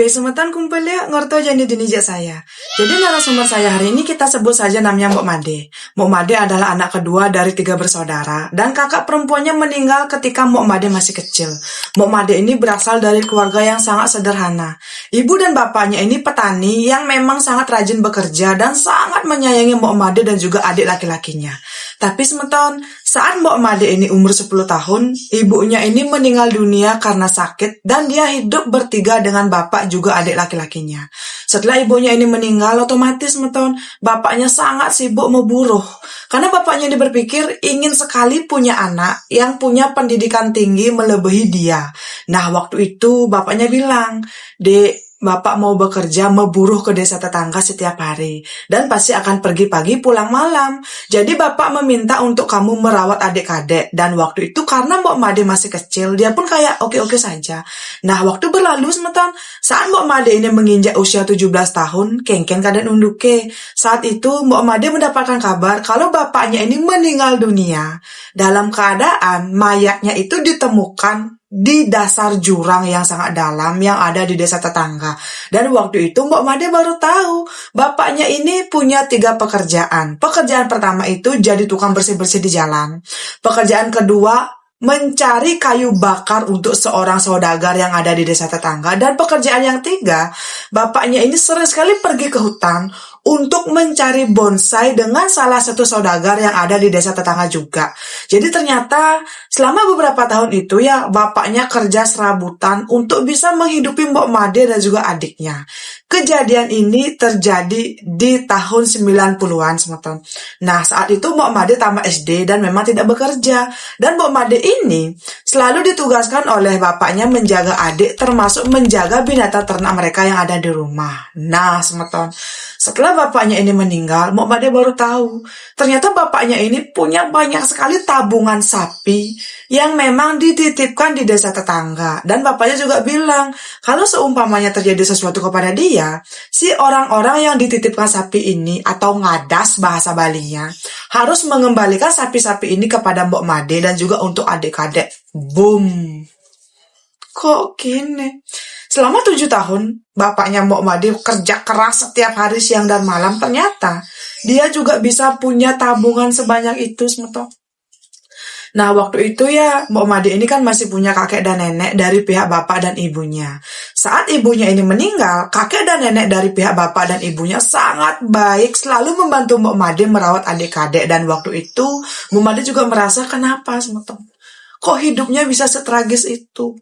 Semetan kumpulnya ngerto jadi dinijak saya. Jadi narasumber saya hari ini kita sebut saja namanya Mbok Made. Mbok Made adalah anak kedua dari 3 bersaudara dan kakak perempuannya meninggal ketika Mbok Made masih kecil. Mbok Made ini berasal dari keluarga yang sangat sederhana. Ibu dan bapaknya ini petani yang memang sangat rajin bekerja dan sangat menyayangi Mbok Made dan juga adik laki-lakinya. Tapi Semeton, saat Mbok Made ini umur 10 tahun, ibunya ini meninggal dunia karena sakit dan dia hidup bertiga dengan bapak juga adik laki-lakinya. Setelah ibunya ini meninggal, otomatis Semeton, bapaknya sangat sibuk memburuh. Karena bapaknya ini berpikir ingin sekali punya anak yang punya pendidikan tinggi melebihi dia. Nah, waktu itu bapaknya bilang, "Dek, Bapak mau bekerja memburuh ke desa tetangga setiap hari dan pasti akan pergi pagi pulang malam. Jadi Bapak meminta untuk kamu merawat adik-adik." Dan waktu itu karena Mbok Made masih kecil, dia pun kayak oke-oke saja. Nah, waktu berlalu Semeton, saat Mbok Made ini menginjak usia 17 tahun, kengken kadang unduke. Saat itu Mbok Made mendapatkan kabar kalau bapaknya ini meninggal dunia. Dalam keadaan mayatnya itu ditemukan di dasar jurang yang sangat dalam yang ada di desa tetangga. Dan waktu itu Mbok Made baru tahu bapaknya ini punya 3 pekerjaan. Pekerjaan pertama itu jadi tukang bersih-bersih di jalan. Pekerjaan kedua mencari kayu bakar untuk seorang saudagar yang ada di desa tetangga. Dan pekerjaan yang 3, bapaknya ini sering sekali pergi ke hutan untuk mencari bonsai dengan salah satu saudagar yang ada di desa tetangga juga. Jadi ternyata selama beberapa tahun itu ya bapaknya kerja serabutan untuk bisa menghidupi Mbok Made dan juga adiknya. Kejadian ini terjadi di tahun 90-an Semeton. Nah, saat itu Mbok Made tamat SD dan memang tidak bekerja. Dan Mbok Made ini selalu ditugaskan oleh bapaknya menjaga adik termasuk menjaga binatang ternak mereka yang ada di rumah. Nah, Semeton, setelah bapaknya ini meninggal, Mbok Made baru tahu ternyata bapaknya ini punya banyak sekali tabungan sapi yang memang dititipkan di desa tetangga. Dan bapaknya juga bilang kalau seumpamanya terjadi sesuatu kepada dia, si orang-orang yang dititipkan sapi ini atau ngadas bahasa Balinya harus mengembalikan sapi-sapi ini kepada Mbok Made dan juga untuk adik-adik. Boom. Kok gini? Selama 7 tahun, bapaknya Mbok Made kerja keras setiap hari siang dan malam. Ternyata, dia juga bisa punya tabungan sebanyak itu, Semeton. Nah, waktu itu ya, Mbok Made ini kan masih punya kakek dan nenek dari pihak bapak dan ibunya. Saat ibunya ini meninggal, kakek dan nenek dari pihak bapak dan ibunya sangat baik, selalu membantu Mbok Made merawat adik-adik. Dan waktu itu, Mbok Made juga merasa kenapa, Semeton? Kok hidupnya bisa setragis itu?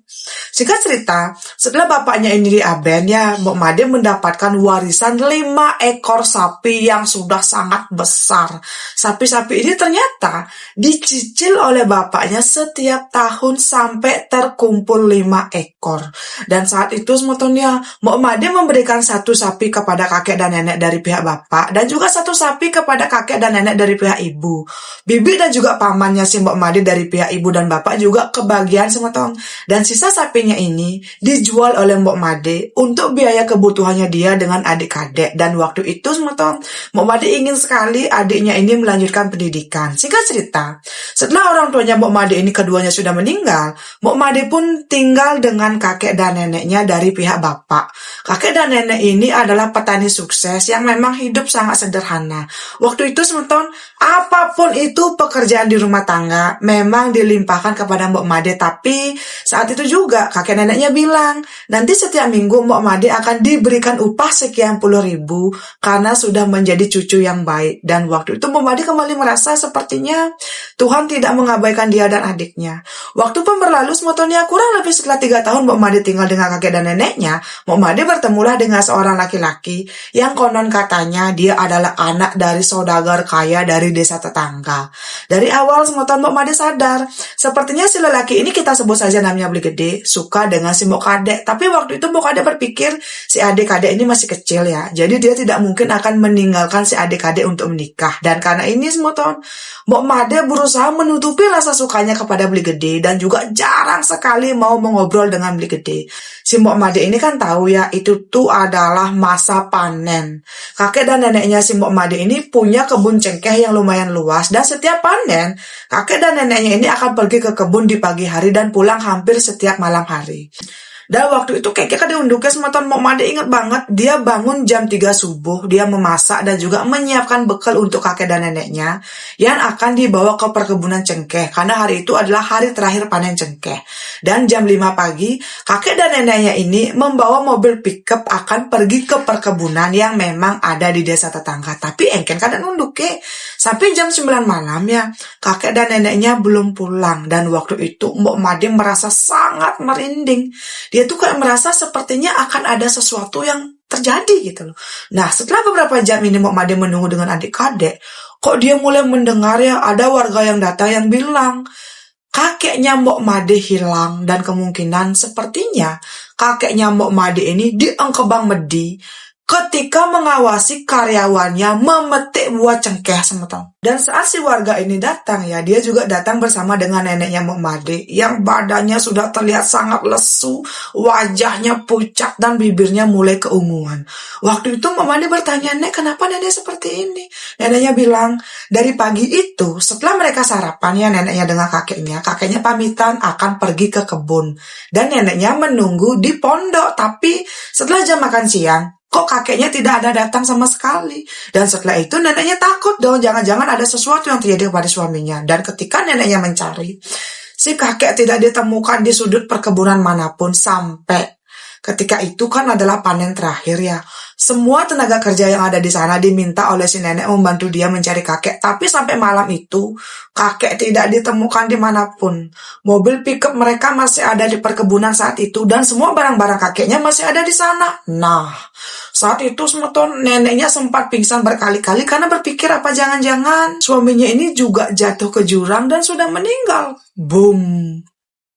Singkat cerita, setelah bapaknya ini diaben ya, Mbok Made mendapatkan warisan 5 ekor sapi yang sudah sangat besar. Sapi-sapi ini ternyata dicicil oleh bapaknya setiap tahun sampai terkumpul 5 ekor. Dan saat itu semuanya, Mbok Made memberikan 1 sapi kepada kakek dan nenek dari pihak bapak dan juga 1 sapi kepada kakek dan nenek dari pihak ibu. Bibi dan juga pamannya si Mbok Made dari pihak ibu dan bapak juga kebagian Semeton. Dan sisa sapinya ini dijual oleh Mbok Made untuk biaya kebutuhannya dia dengan adik-adik. Dan waktu itu Semeton, Mbok Made ingin sekali adiknya ini melanjutkan pendidikan. Singkat cerita, setelah orang tuanya Mbok Made ini keduanya sudah meninggal, Mbok Made pun tinggal dengan kakek dan neneknya dari pihak bapak. Kakek dan nenek ini adalah petani sukses yang memang hidup sangat sederhana. Waktu itu Semeton, apapun itu pekerjaan di rumah tangga memang dilimpahkan kepada Mbok Made. Tapi saat itu juga kakek neneknya bilang nanti setiap minggu Mbok Made akan diberikan upah sekian puluh ribu karena sudah menjadi cucu yang baik. Dan waktu itu Mbok Made kembali merasa sepertinya Tuhan tidak mengabaikan dia dan adiknya. Waktu pun berlalu semotonya kurang lebih setelah 3 tahun Mbok Made tinggal dengan kakek dan neneknya, Mbok Made bertemulah dengan seorang laki-laki yang konon katanya dia adalah anak dari saudagar kaya dari desa tetangga. Dari awal semoton Mbok Made sadar sepertinya si lelaki ini kita sebut saja namanya Beli Gede, suka dengan si Mbok Kadek. Tapi waktu itu Mbok Kadek berpikir si adik-adik ini masih kecil ya. Jadi dia tidak mungkin akan meninggalkan si adik-adik untuk menikah. Dan karena ini semoton, Mbok Made berusaha menutupi rasa sukanya kepada Beli Gede dan juga jarang sekali mau mengobrol dengan Beli Gede. Si Mbok Made ini kan tahu ya, itu tuh adalah masa panen. Kakek dan neneknya si Mbok Made ini punya kebun cengkeh yang lumayan luas dan setiap panen, kakek dan neneknya ini akan pergi ke kebun di pagi hari dan pulang hampir setiap malam hari. Dan waktu itu kayak diunduknya sama Mok Made inget banget, dia bangun jam 3 subuh, dia memasak dan juga menyiapkan bekal untuk kakek dan neneknya yang akan dibawa ke perkebunan cengkeh, karena hari itu adalah hari terakhir panen cengkeh. Dan jam 5 pagi, kakek dan neneknya ini membawa mobil pickup akan pergi ke perkebunan yang memang ada di desa tetangga. Tapi engken kada nunduk sampai jam 9 malam ya, kakek dan neneknya belum pulang. Dan waktu itu Mbok Made merasa sangat merinding. Dia tuh kayak merasa sepertinya akan ada sesuatu yang terjadi gitu loh. Nah, setelah beberapa jam ini Mbok Made menunggu dengan adik-adik, kok dia mulai mendengar ya ada warga yang datang yang bilang kakeknya Mbok Made hilang, dan kemungkinan sepertinya kakeknya Mbok Made ini diengkebang medi ketika mengawasi karyawannya memetik buah cengkeh semetong. Dan saat si warga ini datang ya, dia juga datang bersama dengan neneknya Mbok Made yang badannya sudah terlihat sangat lesu, wajahnya pucat dan bibirnya mulai keunguan. Waktu itu Mbok Made bertanya, "Nek, kenapa nenek seperti ini?" Neneknya bilang, dari pagi itu setelah mereka sarapan ya, neneknya dengan kakeknya pamitan akan pergi ke kebun. Dan neneknya menunggu di pondok, tapi setelah jam makan siang, kok kakeknya tidak ada datang sama sekali. Dan setelah itu neneknya takut dong, jangan-jangan ada sesuatu yang terjadi kepada suaminya. Dan ketika neneknya mencari, si kakek tidak ditemukan di sudut perkebunan manapun sampai ketika itu kan adalah panen terakhir ya. Semua tenaga kerja yang ada di sana diminta oleh si nenek membantu dia mencari kakek. Tapi sampai malam itu, kakek tidak ditemukan dimanapun. Mobil pickup mereka masih ada di perkebunan saat itu, dan semua barang-barang kakeknya masih ada di sana. Nah, saat itu semeton neneknya sempat pingsan berkali-kali karena berpikir apa jangan-jangan suaminya ini juga jatuh ke jurang dan sudah meninggal. Boom.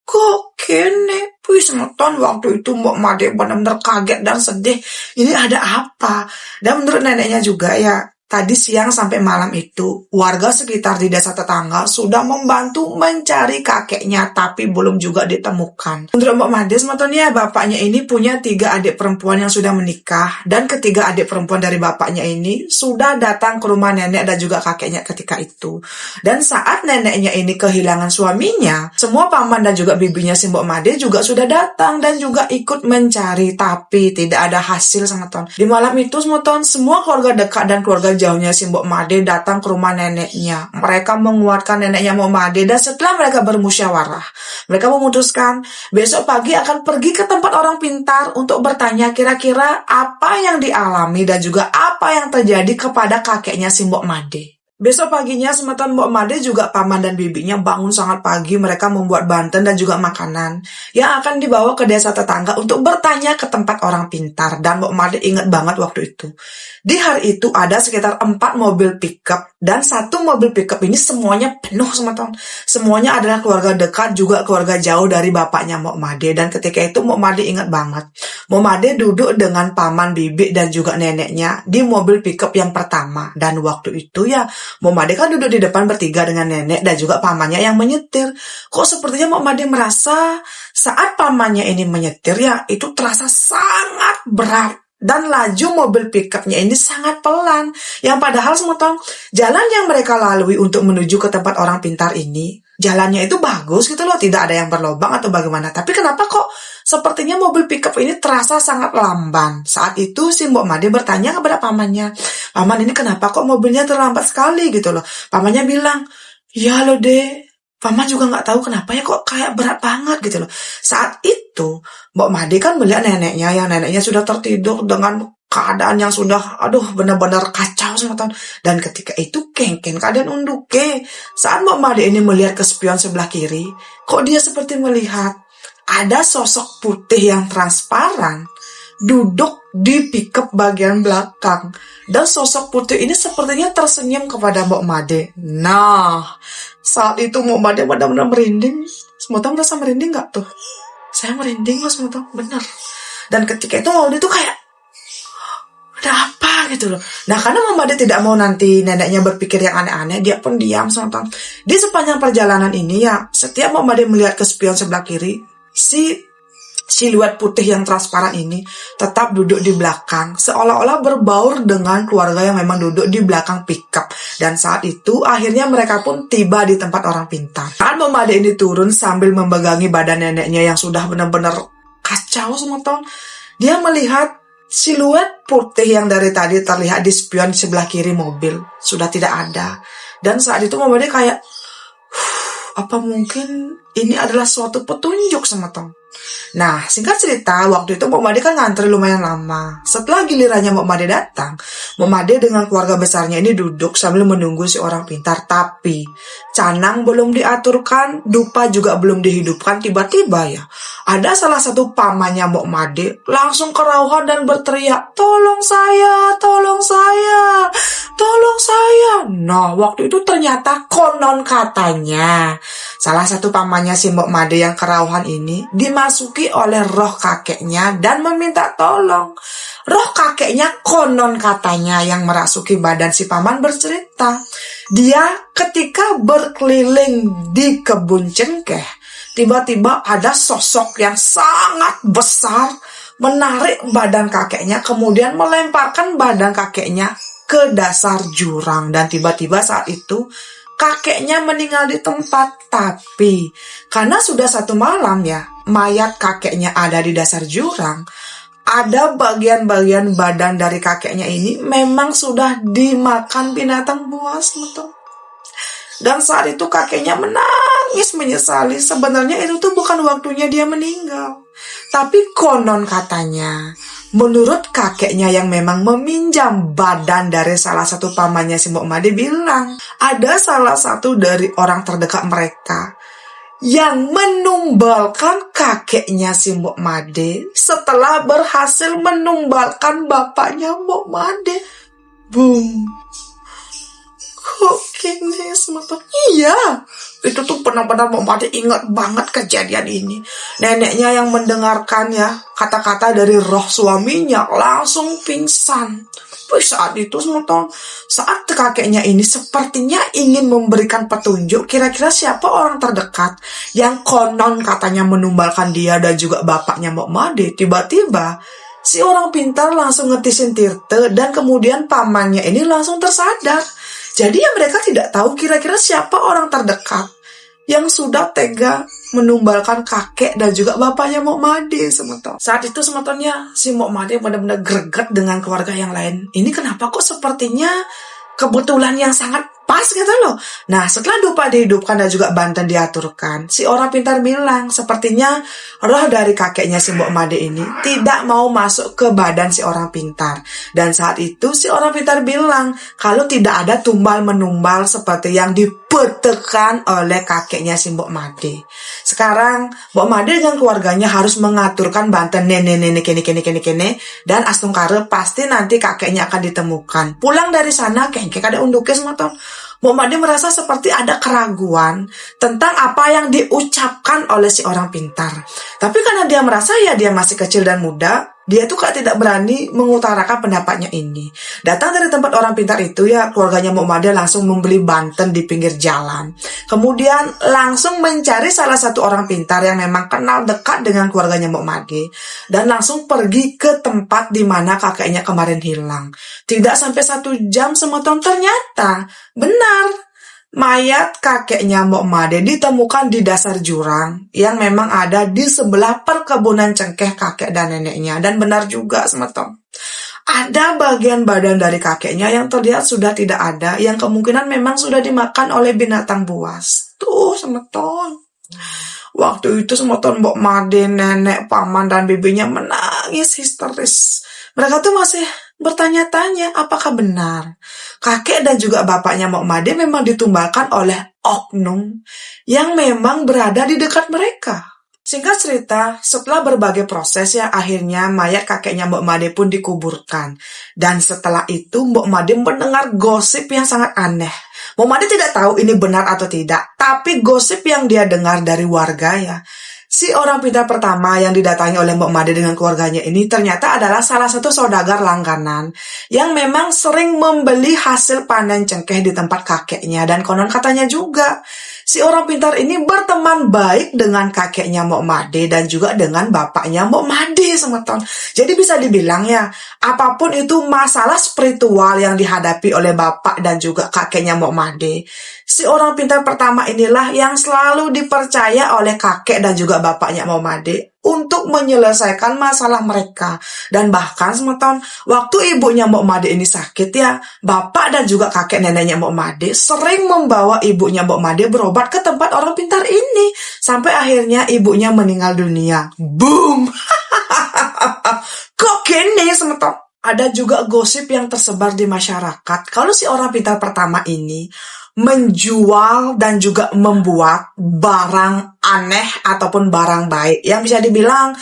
Kok kene? Wih, semeton waktu itu Mbok Made benar-benar kaget dan sedih. Ini ada apa? Dan menurut neneknya juga ya, tadi siang sampai malam itu, warga sekitar di desa tetangga sudah membantu mencari kakeknya, tapi belum juga ditemukan. Menurut Mbok Made, sebetulnya bapaknya ini punya 3 adik perempuan yang sudah menikah, dan ketiga adik perempuan dari bapaknya ini sudah datang ke rumah nenek dan juga kakeknya ketika itu. Dan saat neneknya ini kehilangan suaminya, semua paman dan juga bibinya si Mbok Made juga sudah datang dan juga ikut mencari, tapi tidak ada hasil semeton. Di malam itu semeton, semua keluarga dekat dan keluarga jauhnya si Mbok Made datang ke rumah neneknya. Mereka menguatkan neneknya Mbok Made, dan setelah mereka bermusyawarah, mereka memutuskan besok pagi akan pergi ke tempat orang pintar untuk bertanya kira-kira apa yang dialami dan juga apa yang terjadi kepada kakeknya si Mbok Made. Besok paginya semeton Mbok Made juga paman dan bibinya bangun sangat pagi. Mereka membuat banten dan juga makanan yang akan dibawa ke desa tetangga untuk bertanya ke tempat orang pintar. Dan Mbok Made ingat banget waktu itu, di hari itu ada sekitar 4 mobil pickup, dan 1 mobil pickup ini semuanya penuh semeton. Semuanya adalah keluarga dekat juga keluarga jauh dari bapaknya Mbok Made. Dan ketika itu Mbok Made ingat banget, Mbok Made duduk dengan paman, bibi dan juga neneknya di mobil pickup yang pertama. Dan waktu itu ya, Mbok Made kan duduk di depan bertiga dengan nenek dan juga pamannya yang menyetir. Kok sepertinya Mbok Made merasa saat pamannya ini menyetir ya, itu terasa sangat berat. Dan laju mobil pickupnya ini sangat pelan. Yang padahal semetong jalan yang mereka lalui untuk menuju ke tempat orang pintar ini, jalannya itu bagus gitu loh, tidak ada yang berlobang atau bagaimana. Tapi kenapa kok sepertinya mobil pickup ini terasa sangat lamban? Saat itu si Mbok Made bertanya kepada pamannya, "Paman, ini kenapa kok mobilnya terlambat sekali?" gitu loh. Pamannya bilang, "Ya loh dek, Paman juga nggak tahu kenapa ya kok kayak berat banget gitu loh." Saat itu Mbok Made kan melihat neneknya, yang neneknya sudah tertidur dengan keadaan yang sudah benar-benar kacau semeton. Dan ketika itu kengken keadaan unduke. Saat Mbok Made ini melihat ke spion sebelah kiri, kok dia seperti melihat ada sosok putih yang transparan duduk di pickup bagian belakang. Dan sosok putih ini sepertinya tersenyum kepada Mbok Made. Nah, saat itu Mbok Made benar-benar merinding. Semua merasa merinding gak tuh? Saya merinding loh semua, bener. Dan ketika itu Mbok Made tuh kayak, ada apa gitu loh. Nah, karena Mbok Made tidak mau nanti neneknya berpikir yang aneh-aneh, dia pun diam semua. Di sepanjang perjalanan ini ya, setiap Mbok Made melihat ke spion sebelah kiri, si siluet putih yang transparan ini tetap duduk di belakang, seolah-olah berbaur dengan keluarga yang memang duduk di belakang pickup. Dan saat itu akhirnya mereka pun tiba di tempat orang pintar. Saat Mbok Made ini turun sambil memegangi badan neneknya yang sudah benar-benar kacau semeton. Dia melihat siluet putih yang dari tadi terlihat di spion di sebelah kiri mobil sudah tidak ada. Dan saat itu Mbok Made kayak, apa mungkin ini adalah suatu petunjuk semeton. Nah, singkat cerita, waktu itu Mbok Made kan ngantri lumayan lama. Setelah gilirannya Mbok Made datang, Mbok Made dengan keluarga besarnya ini duduk sambil menunggu si orang pintar. Tapi, canang belum diaturkan, dupa juga belum dihidupkan. Tiba-tiba ya, ada salah satu pamannya Mbok Made langsung kerauhan dan berteriak, "Tolong saya, tolong saya, tolong saya." Nah, waktu itu ternyata konon katanya, salah satu pamannya si Mbok Made yang kerauhan ini dimasuki oleh roh kakeknya dan meminta tolong. Roh kakeknya konon katanya yang merasuki badan si paman bercerita. Dia ketika berkeliling di kebun cengkeh, tiba-tiba ada sosok yang sangat besar menarik badan kakeknya, kemudian melemparkan badan kakeknya ke dasar jurang. Dan tiba-tiba saat itu kakeknya meninggal di tempat. Tapi karena sudah satu malam ya, mayat kakeknya ada di dasar jurang, ada bagian-bagian badan dari kakeknya ini memang sudah dimakan binatang buas, betul. Dan saat itu kakeknya menangis menyesali. Sebenarnya itu tuh bukan waktunya dia meninggal. Tapi konon katanya, menurut kakeknya yang memang meminjam badan dari salah satu pamannya si Mbok Made bilang, ada salah satu dari orang terdekat mereka yang menumbalkan kakeknya si Mbok Made setelah berhasil menumbalkan bapaknya Mbok Made. Boom. Kok gini semeton? Iya, itu tuh benar-benar Mbok Made ingat banget kejadian ini. Neneknya yang mendengarkan ya kata-kata dari roh suaminya langsung pingsan. Saat itu semeton, saat kakeknya ini sepertinya ingin memberikan petunjuk kira-kira siapa orang terdekat yang konon katanya menumbalkan dia dan juga bapaknya Mbok Made. Tiba-tiba si orang pintar langsung ngetisin tirte dan kemudian pamannya ini langsung tersadar. Jadi ya mereka tidak tahu kira-kira siapa orang terdekat yang sudah tega menumbalkan kakek dan juga bapaknya Mbok Made semeton. Saat itu semetonnya si Mbok Made benar-benar greget dengan keluarga yang lain. Ini kenapa kok sepertinya kebetulan yang sangat pas gitu loh. Nah, setelah dupa dihidupkan dan juga banten diaturkan, si orang pintar bilang sepertinya roh dari kakeknya si Mbok Made ini tidak mau masuk ke badan si orang pintar. Dan saat itu si orang pintar bilang kalau tidak ada tumbal-menumbal seperti yang dipetekan oleh kakeknya si Mbok Made. Sekarang Mbok Made dengan keluarganya harus mengaturkan banten nenek-nenek kene dan astungkare pasti nanti kakeknya akan ditemukan. Pulang dari sana kengkek ada unduknya semeton. Mbok Made merasa seperti ada keraguan tentang apa yang diucapkan oleh si orang pintar. Tapi karena dia merasa ya dia masih kecil dan muda, dia tuh tidak berani mengutarakan pendapatnya ini. Datang dari tempat orang pintar itu ya, keluarganya Mbok Made langsung membeli banten di pinggir jalan. Kemudian langsung mencari salah satu orang pintar yang memang kenal dekat dengan keluarganya Mbok Made. Dan langsung pergi ke tempat di mana kakeknya kemarin hilang. Tidak sampai 1 jam semeton ternyata benar, mayat kakeknya Mbok Made ditemukan di dasar jurang yang memang ada di sebelah perkebunan cengkeh kakek dan neneknya. Dan benar juga semeton, ada bagian badan dari kakeknya yang terlihat sudah tidak ada, yang kemungkinan memang sudah dimakan oleh binatang buas. Tuh semeton, waktu itu semeton Mbok Made, nenek, paman, dan bibinya menangis histeris. Mereka tuh masih bertanya-tanya apakah benar kakek dan juga bapaknya Mbok Made memang ditumbalkan oleh oknum yang memang berada di dekat mereka. Singkat cerita, setelah berbagai proses ya akhirnya mayat kakeknya Mbok Made pun dikuburkan. Dan setelah itu Mbok Made mendengar gosip yang sangat aneh. Mbok Made tidak tahu ini benar atau tidak, tapi gosip yang dia dengar dari warga ya, si orang pintar pertama yang didatangi oleh Mbok Made dengan keluarganya ini ternyata adalah salah satu saudagar langganan yang memang sering membeli hasil panen cengkeh di tempat kakeknya. Dan konon katanya juga si orang pintar ini berteman baik dengan kakeknya Mbok Made dan juga dengan bapaknya Mbok Made semeton. Jadi bisa dibilang ya, apapun itu masalah spiritual yang dihadapi oleh bapak dan juga kakeknya Mbok Made, si orang pintar pertama inilah yang selalu dipercaya oleh kakek dan juga bapaknya Mbok Made untuk menyelesaikan masalah mereka. Dan bahkan semeton, waktu ibunya Mbok Made ini sakit ya, bapak dan juga kakek neneknya Mbok Made sering membawa ibunya Mbok Made berobat ke tempat orang pintar ini. Sampai akhirnya ibunya meninggal dunia. Boom! Kok gini semeton? Ada juga gosip yang tersebar di masyarakat kalau si orang pintar pertama ini menjual dan juga membuat barang aneh ataupun barang baik yang bisa dibilang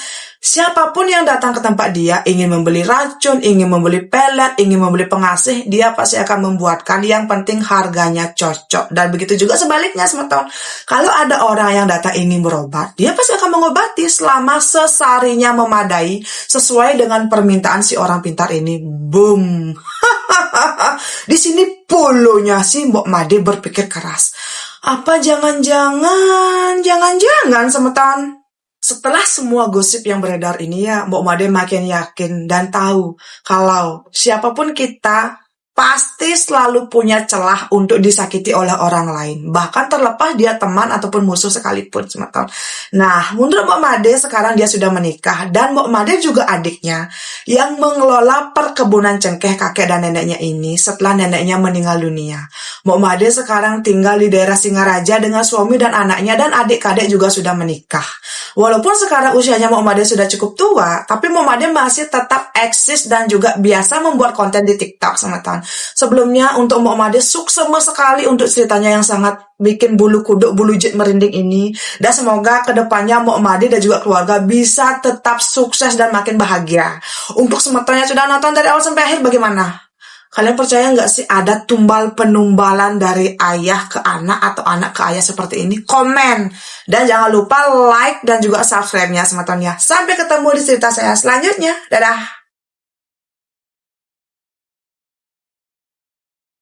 siapapun yang datang ke tempat dia ingin membeli racun, ingin membeli pelet, ingin membeli pengasih, dia pasti akan membuatkan, yang penting harganya cocok. Dan begitu juga sebaliknya semeton. Kalau ada orang yang datang ingin berobat, dia pasti akan mengobati selama sesarinya memadai sesuai dengan permintaan si orang pintar ini. Boom. Di sini polonya si Mbok Made berpikir keras. Apa jangan-jangan semeton? Setelah semua gosip yang beredar ini ya, Mbok Made makin yakin dan tahu kalau siapapun kita pasti selalu punya celah untuk disakiti oleh orang lain. Bahkan terlepas dia teman ataupun musuh sekalipun, semeton. Nah, menurut Mbok Made sekarang dia sudah menikah dan Mbok Made juga adiknya yang mengelola perkebunan cengkeh kakek dan neneknya ini setelah neneknya meninggal dunia. Mbok Made sekarang tinggal di daerah Singaraja dengan suami dan anaknya, dan adik-adik juga sudah menikah. Walaupun sekarang usianya Mbok Made sudah cukup tua, tapi Mbok Made masih tetap eksis dan juga biasa membuat konten di TikTok, semeton. Sebelumnya untuk Mbok Made sukses sekali untuk ceritanya yang sangat bikin bulu kuduk, bulu jet merinding ini. Dan semoga kedepannya Mbok Made dan juga keluarga bisa tetap sukses dan makin bahagia. Untuk semeton yang sudah nonton dari awal sampai akhir, bagaimana? Kalian percaya nggak sih ada tumbal penumbalan dari ayah ke anak atau anak ke ayah seperti ini? Komen. Dan jangan lupa like dan juga subscribe-nya semeton ya. Sampai ketemu di cerita saya selanjutnya. Dadah.